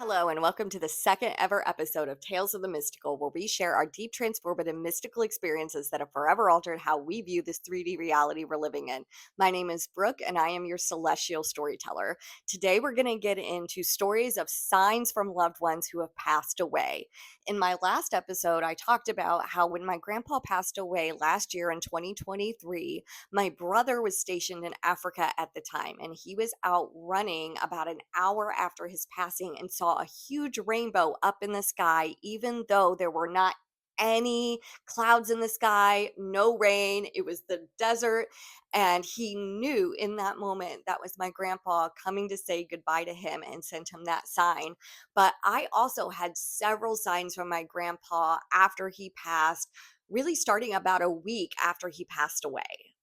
Hello, and welcome to the second ever episode of Tales of the Mystical, where we share our deep, transformative, mystical experiences that have forever altered how we view this 3D reality we're living in. My name is Brooke, and I am your celestial storyteller. Today, we're going to get into stories of signs from loved ones who have passed away. In my last episode, I talked about how when my grandpa passed away last year in 2023, my brother was stationed in Africa at the time, and he was out running about an hour after his passing and saw a huge rainbow up in the sky, even though there were not any clouds in the sky, no rain. It was the desert. And he knew in that moment that was my grandpa coming to say goodbye to him and sent him that sign. But I also had several signs from my grandpa after he passed, really starting about a week after he passed away.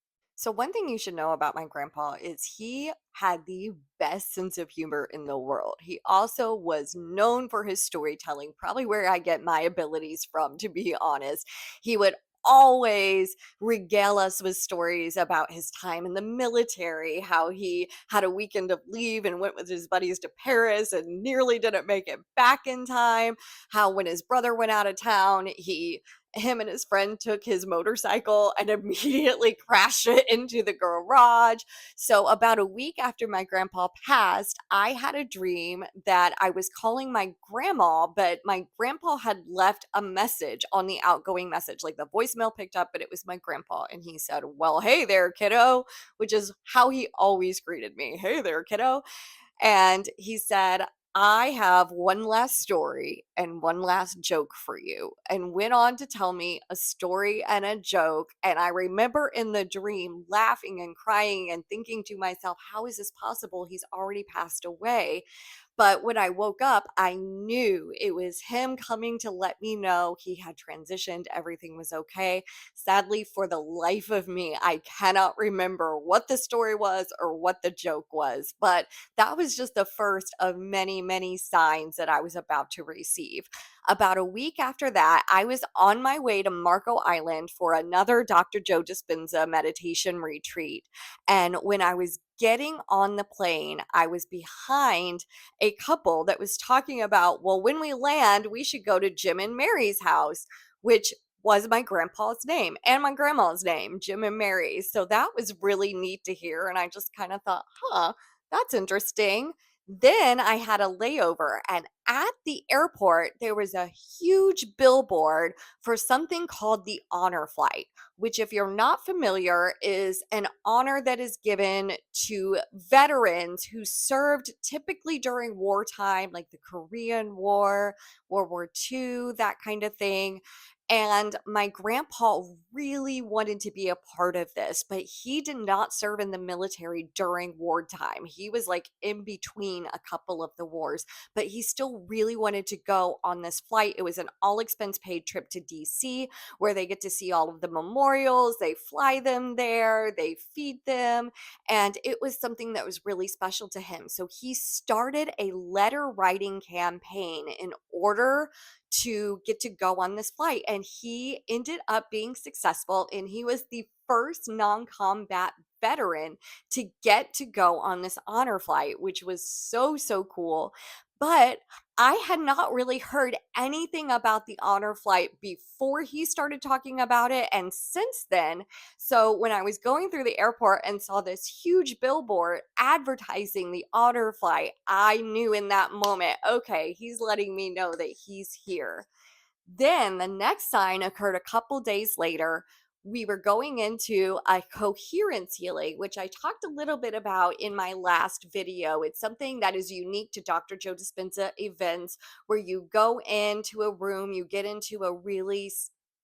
So, one thing you should know about my grandpa is he had the best sense of humor in the world. He also was known for his storytelling, probably where I get my abilities from, to be honest. He would always regale us with stories about his time in the military, how he had a weekend of leave and went with his buddies to Paris and nearly didn't make it back in time, how when his brother went out of town, him and his friend took his motorcycle and immediately crashed it into the garage. So, about a week after my grandpa passed, I had a dream that I was calling my grandma, but my grandpa had left a message on the outgoing message. Like the voicemail picked up, but it was my grandpa. And he said, "Well, hey there, kiddo," which is how he always greeted me. "Hey there, kiddo." And he said, "I have one last story and one last joke for you," and went on to tell me a story and a joke. And I remember in the dream laughing and crying and thinking to myself, how is this possible? He's already passed away. But when I woke up, I knew it was him coming to let me know he had transitioned, everything was okay. Sadly, for the life of me, I cannot remember what the story was or what the joke was, but that was just the first of many, many signs that I was about to receive. About a week after that, I was on my way to Marco Island for another Dr. Joe Dispenza meditation retreat. And when I was getting on the plane, I was behind a couple that was talking about, well, when we land, we should go to Jim and Mary's house, which was my grandpa's name and my grandma's name, Jim and Mary. So that was really neat to hear. And I just kind of thought, that's interesting. Then I had a layover, and at the airport, there was a huge billboard for something called the Honor Flight, which, if you're not familiar, is an honor that is given to veterans who served typically during wartime, like the Korean War, World War II, that kind of thing. And my grandpa really wanted to be a part of this, but he did not serve in the military during wartime. He was like in between a couple of the wars, but he still really wanted to go on this flight. It was an all expense paid trip to DC where they get to see all of the memorials. They fly them there, they feed them, and it was something that was really special to him. So he started a letter writing campaign in order to get to go on this flight. And he ended up being successful. And he was the first non combat veteran to get to go on this honor flight, which was so, so cool. But I had not really heard anything about the honor flight before he started talking about it. And since then, so when I was going through the airport and saw this huge billboard advertising the honor flight, I knew in that moment, okay, he's letting me know that he's here. Then the next sign occurred a couple days later. We were going into a coherence healing, which I talked a little bit about in my last video. It's something that is unique to Dr. Joe Dispenza events where you go into a room, you get into a really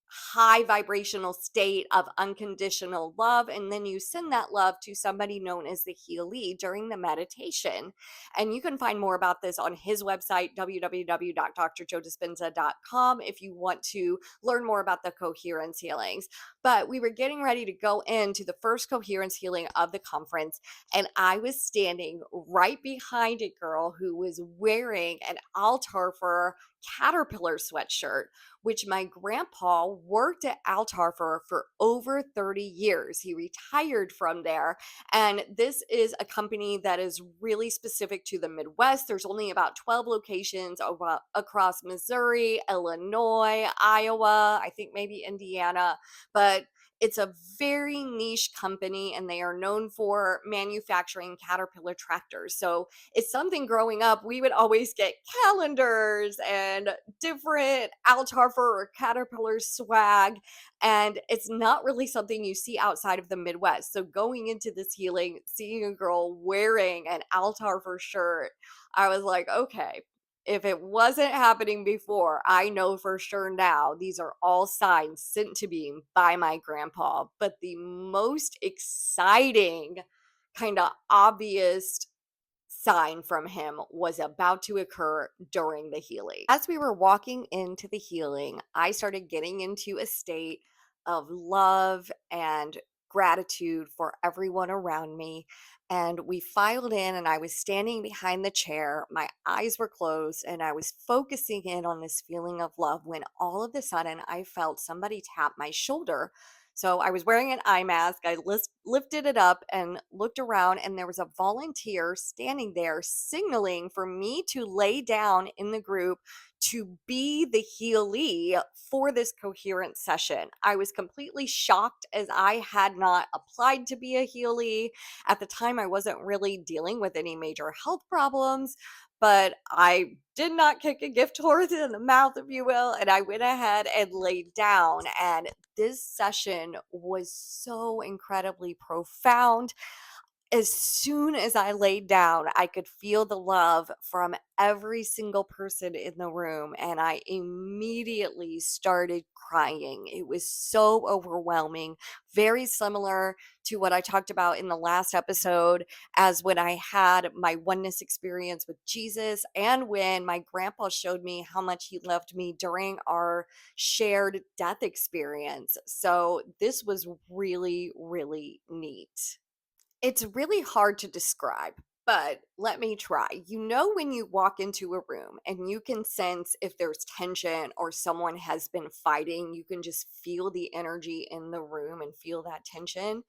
high vibrational state of unconditional love, and then you send that love to somebody known as the healee during the meditation. And you can find more about this on his website, www.drjoedispenza.com, if you want to learn more about the coherence healings. But we were getting ready to go into the first coherence healing of the conference, and I was standing right behind a girl who was wearing an altar for caterpillar sweatshirt, which my grandpa worked at Altarfer for over 30 years. He retired from there. And this is a company that is really specific to the Midwest. There's only about 12 locations across Missouri, Illinois, Iowa, I think maybe Indiana. But it's a very niche company and they are known for manufacturing Caterpillar tractors. So it's something growing up, we would always get calendars and different Altarfer or Caterpillar swag. And it's not really something you see outside of the Midwest. So going into this healing, seeing a girl wearing an Altarfer shirt, I was like, okay, if it wasn't happening before, I know for sure now these are all signs sent to me by my grandpa. But the most exciting, kind of obvious sign from him was about to occur during the healing. As we were walking into the healing, I started getting into a state of love and gratitude for everyone around me. And we filed in, and I was standing behind the chair. My eyes were closed, and I was focusing in on this feeling of love when all of a sudden I felt somebody tap my shoulder. So I was wearing an eye mask. I lifted it up and looked around, and there was a volunteer standing there signaling for me to lay down in the group to be the healee for this coherent session. I was completely shocked as I had not applied to be a healee. At the time, I wasn't really dealing with any major health problems, but I did not kick a gift horse in the mouth, if you will. And I went ahead and laid down. And this session was so incredibly profound. As soon as I laid down, I could feel the love from every single person in the room, and I immediately started crying. It was so overwhelming, very similar to what I talked about in the last episode, as when I had my oneness experience with Jesus, and when my grandpa showed me how much he loved me during our shared death experience. So, this was really, really neat. It's really hard to describe, but let me try. You know, when you walk into a room and you can sense if there's tension or someone has been fighting, you can just feel the energy in the room and feel that tension.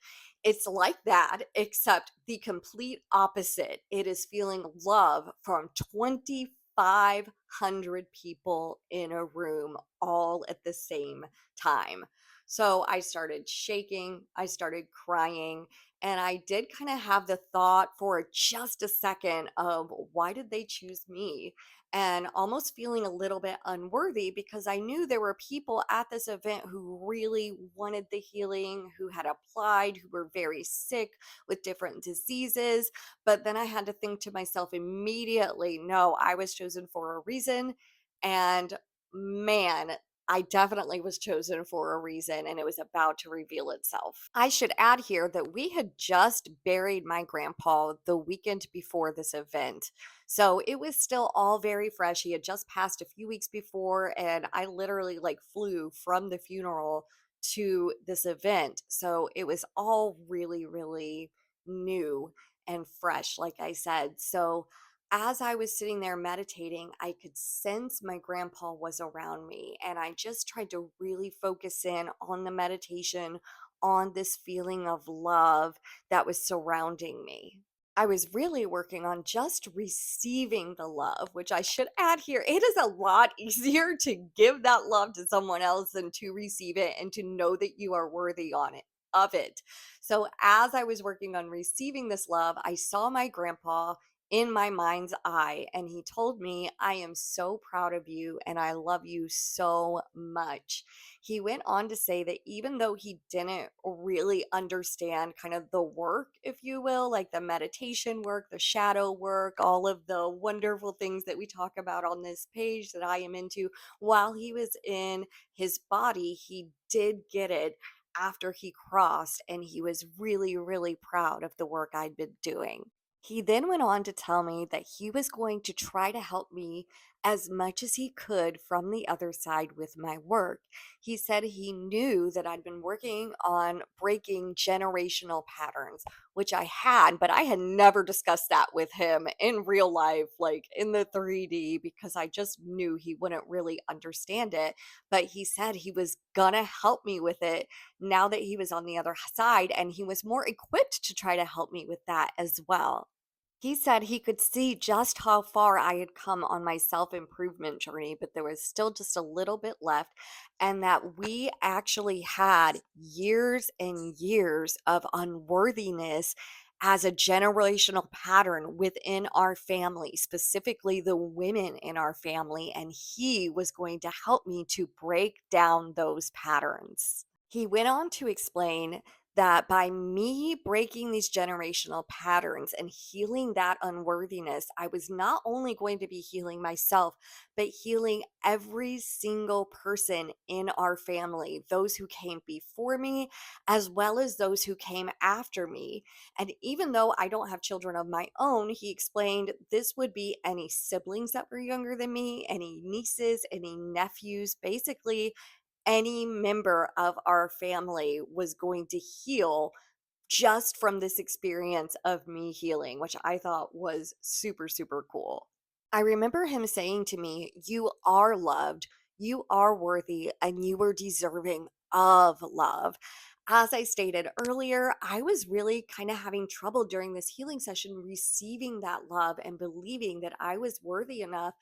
It's like that, except the complete opposite. It is feeling love from 2,500 people in a room all at the same time. So I started shaking, I started crying, and I did kind of have the thought for just a second of why did they choose me? And almost feeling a little bit unworthy because I knew there were people at this event who really wanted the healing, who had applied, who were very sick with different diseases. But then I had to think to myself immediately, no, I was chosen for a reason. And man, I definitely was chosen for a reason and it was about to reveal itself. I should add here that we had just buried my grandpa the weekend before this event. So it was still all very fresh. He had just passed a few weeks before and I literally like flew from the funeral to this event. So it was all really, really new and fresh, like I said. So as I was sitting there meditating, I could sense my grandpa was around me. And I just tried to really focus in on the meditation, on this feeling of love that was surrounding me. I was really working on just receiving the love, which I should add here. It is a lot easier to give that love to someone else than to receive it and to know that you are worthy on it of it. So as I was working on receiving this love, I saw my grandpa in my mind's eye and he told me, I am so proud of you and I love you so much. He went on to say that even though he didn't really understand kind of the work, if you will, like the meditation work, the shadow work, all of the wonderful things that we talk about on this page that I am into, while he was in his body, he did get it after he crossed and he was really, really proud of the work I'd been doing. He then went on to tell me that he was going to try to help me as much as he could from the other side with my work. He said he knew that I'd been working on breaking generational patterns, which I had, but I had never discussed that with him in real life, like in the 3D, because I just knew he wouldn't really understand it. But he said he was gonna help me with it now that he was on the other side, and he was more equipped to try to help me with that as well. He said he could see just how far I had come on my self improvement journey, but there was still just a little bit left, and that we actually had years and years of unworthiness as a generational pattern within our family, specifically the women in our family. And he was going to help me to break down those patterns. He went on to explain that by me breaking these generational patterns and healing that unworthiness, I was not only going to be healing myself, but healing every single person in our family, those who came before me, as well as those who came after me. And even though I don't have children of my own, he explained this would be any siblings that were younger than me, any nieces, any nephews, basically any member of our family was going to heal just from this experience of me healing, which I thought was super, super cool. I remember him saying to me, "You are loved, you are worthy, and you are deserving of love." As I stated earlier, I was really kind of having trouble during this healing session receiving that love and believing that I was worthy enough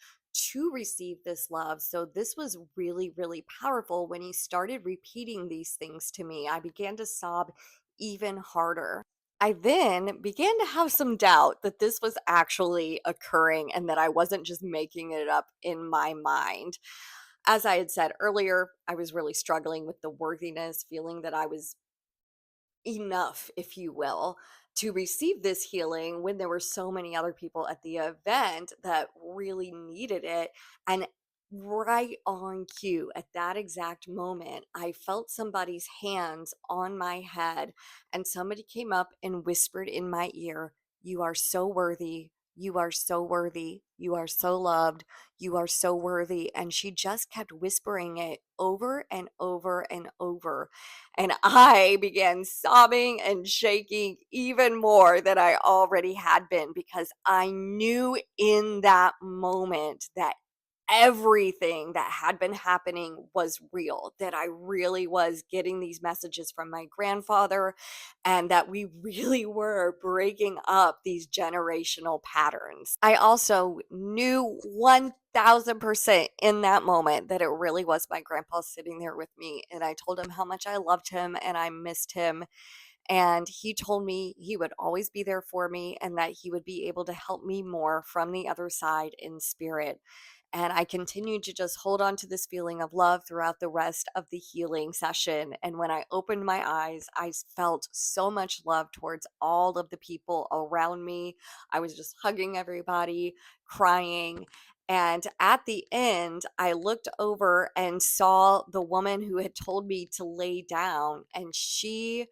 to receive this love. So, this was really, really powerful when he started repeating these things to me. I began to sob even harder. I then began to have some doubt that this was actually occurring and that I wasn't just making it up in my mind. As I had said earlier, I was really struggling with the worthiness, feeling that I was enough, if you will, to receive this healing when there were so many other people at the event that really needed it. And right on cue, at that exact moment, I felt somebody's hands on my head, and somebody came up and whispered in my ear, "You are so worthy. You are so worthy. You are so loved. You are so worthy." And she just kept whispering it over and over and over, and I began sobbing and shaking even more than I already had been, because I knew in that moment that everything that had been happening was real, that I really was getting these messages from my grandfather, and that we really were breaking up these generational patterns. I also knew 1000% in that moment that it really was my grandpa sitting there with me. And I told him how much I loved him and I missed him. And he told me he would always be there for me and that he would be able to help me more from the other side in spirit. And I continued to just hold on to this feeling of love throughout the rest of the healing session. And when I opened my eyes, felt so much love towards all of the people around me. I was just hugging everybody, crying. And at the end, I looked over and saw the woman who had told me to lay down, and she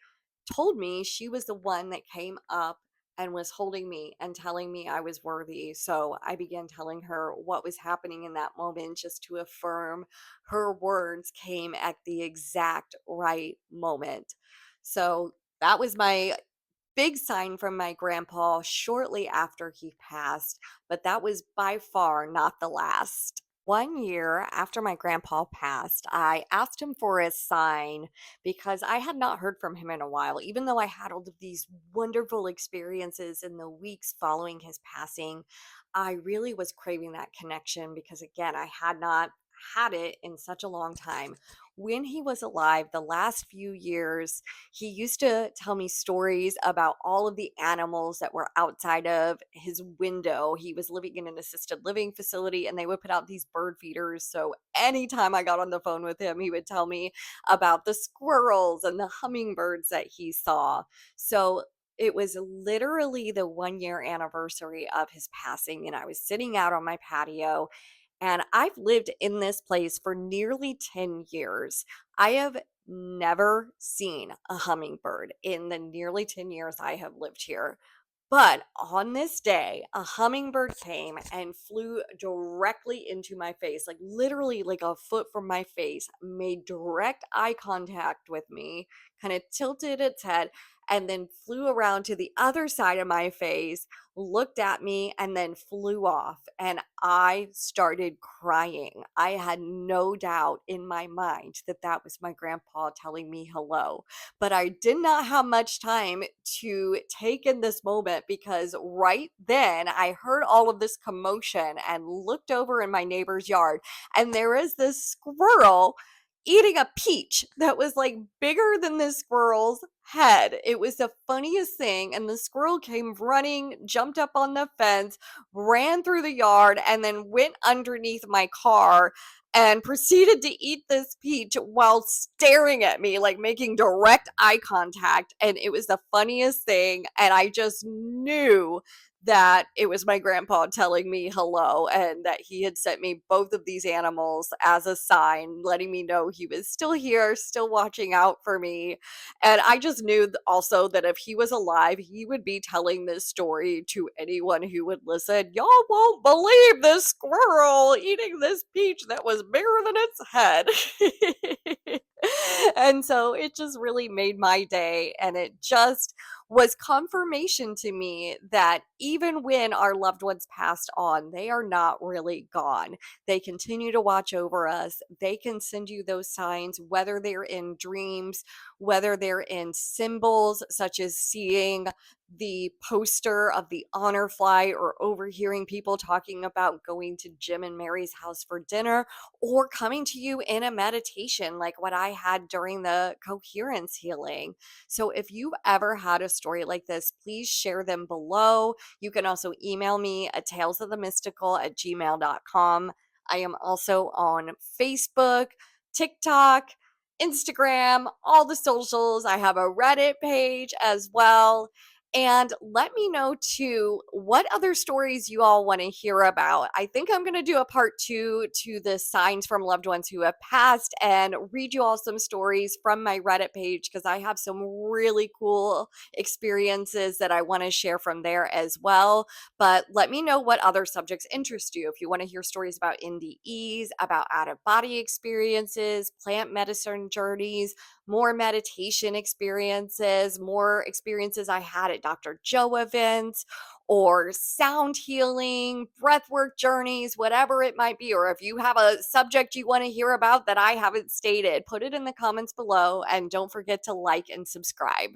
told me she was the one that came up and was holding me and telling me I was worthy. So I began telling her what was happening in that moment just to affirm her words came at the exact right moment. So that was my big sign from my grandpa shortly after he passed, but that was by far not the last. 1 year after my grandpa passed, I asked him for a sign because I had not heard from him in a while. Even though I had all of these wonderful experiences in the weeks following his passing, I really was craving that connection because, again, I had not had it in such a long time. When he was alive, the last few years, he used to tell me stories about all of the animals that were outside of his window. He was living in an assisted living facility and they would put out these bird feeders. So anytime I got on the phone with him, he would tell me about the squirrels and the hummingbirds that he saw. So it was literally the 1 year anniversary of his passing, and I was sitting out on my patio, and I've lived in this place for nearly 10 years. I have never seen a hummingbird in the nearly 10 years I have lived here. But on this day, a hummingbird came and flew directly into my face, like literally like a foot from my face, made direct eye contact with me, kind of tilted its head, and then flew around to the other side of my face, looked at me, and then flew off. And I started crying. I had no doubt in my mind that that was my grandpa telling me hello. But I did not have much time to take in this moment because right then I heard all of this commotion and looked over in my neighbor's yard, and there is this squirrel eating a peach that was like bigger than the squirrel's head. It was the funniest thing. And the squirrel came running, jumped up on the fence, ran through the yard, and then went underneath my car and proceeded to eat this peach while staring at me, like making direct eye contact. And it was the funniest thing. And I just knew that it was my grandpa telling me hello and that he had sent me both of these animals as a sign, letting me know he was still here, still watching out for me. And I just knew also that if he was alive, he would be telling this story to anyone who would listen. Y'all won't believe this squirrel eating this peach that was bigger than its head. And so it just really made my day. And it just was confirmation to me that even when our loved ones passed on, they are not really gone. They continue to watch over us. They can send you those signs, whether they're in dreams, whether they're in symbols, such as seeing the poster of the honor flight or overhearing people talking about going to Jim and Mary's house for dinner, or coming to you in a meditation like what I had during the coherence healing. So if you've ever had a story like this, please share them below. You can also email me at talesofthemystical@gmail.com. I am also on Facebook, TikTok, Instagram, all the socials. I have a Reddit page as well. And let me know too what other stories you all want to hear about. I think I'm going to do a part two to the signs from loved ones who have passed and read you all some stories from my Reddit page because I have some really cool experiences that I want to share from there as well. But let me know what other subjects interest you. If you want to hear stories about NDEs, about out of body experiences, plant medicine journeys, more meditation experiences, more experiences I had at Dr. Joe events, or sound healing, breathwork journeys, whatever it might be. Or if you have a subject you want to hear about that I haven't stated, put it in the comments below and don't forget to like and subscribe.